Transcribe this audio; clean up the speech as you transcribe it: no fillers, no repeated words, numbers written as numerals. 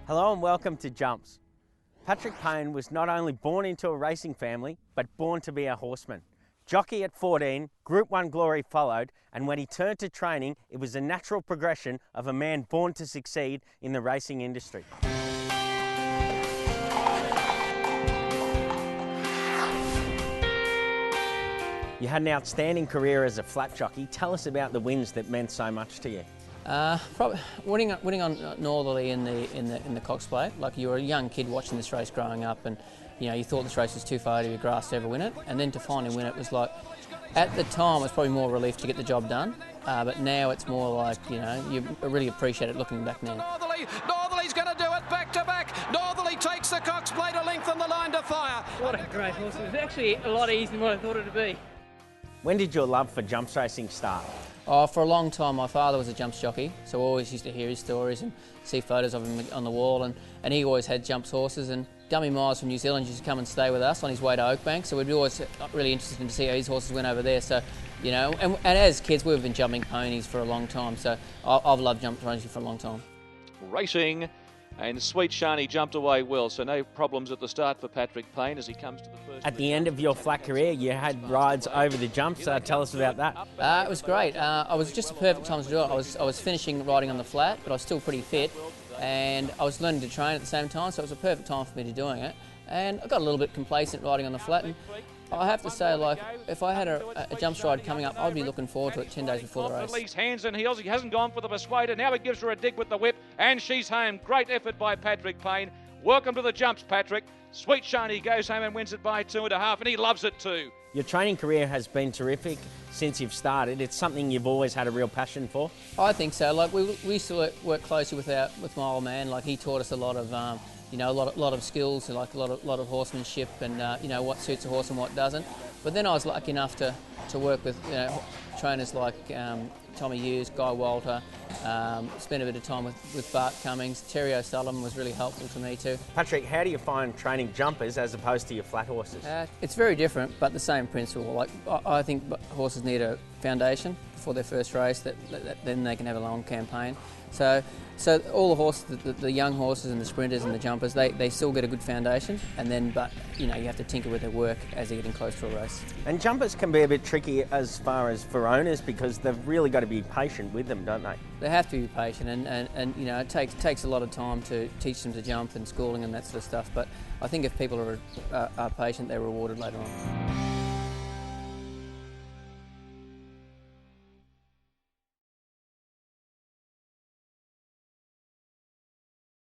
Hello and welcome to Jumps. Patrick Payne was not only born into a racing family, but born to be a horseman. Jockey at 14, Group 1 glory followed, and when he turned to training, it was a natural progression of a man born to succeed in the racing industry. You had an outstanding career as a flat jockey. Tell us about the wins that meant so much to you. Probably winning on Northerly in the Cox Plate. Like, you were a young kid watching this race growing up, and you thought this race was too far out of your grasp to ever win it. And then to finally win it was like, at the time, it was probably more relief to get the job done. But now it's more like, you really appreciate it looking back now. Northerly's going to do it back to back. Northerly takes the Cox Plate a length on the line to fire. What a great horse! It was actually a lot easier than what I thought it would be. When did your love for jumps racing start? Oh, for a long time, my father was a jumps jockey, so I always used to hear his stories and see photos of him on the wall, and he always had jumps horses. And Dummy Miles from New Zealand used to come and stay with us on his way to Oakbank, so we'd be always really interested to see how his horses went over there. So, and as kids, we've been jumping ponies for a long time, so I've loved jump racing for a long time. Racing, and Sweet Shani jumped away well, so no problems at the start for Patrick Payne as he comes to the first. At the end of your flat career, you had rides over the jumps. Tell us about that. It was great. I was just a perfect time to do it. I was finishing riding on the flat, but I was still pretty fit, and I was learning to train at the same time, so it was a perfect time for me to doing it. And I got a little bit complacent riding on the flat, and I have to say, like, if I had a jumps ride coming up, I'd be looking forward to it 10 days before the race. Lee's hands and heels. He hasn't gone for the persuader. Now he gives her a dig with the whip, and she's home. Great effort by Patrick Payne. Welcome to the jumps, Patrick. Sweet Shani goes home and wins it by 2.5, and he loves it too. Your training career has been terrific since you've started. It's something you've always had a real passion for. I think so. Like, we used to work closely with my old man. Like, he taught us a lot of a lot of skills, like a lot of horsemanship, and what suits a horse and what doesn't. But then I was lucky enough to work with trainers like Tommy Hughes, Guy Walter, spent a bit of time with Bart Cummings. Terry O'Sullivan was really helpful to me too. Patrick, how do you find training jumpers as opposed to your flat horses? It's very different, but the same principle. Like, I think horses need a foundation before their first race, that then they can have a long campaign. So all the horses, the young horses and the sprinters and the jumpers, they still get a good foundation, and then you have to tinker with their work as they're getting close to a race. And jumpers can be a bit tricky as far as for owners, because they've really got to be patient with them, don't they? They have to be patient, and it takes a lot of time to teach them to jump and schooling and that sort of stuff. But I think if people are patient, they're rewarded later on.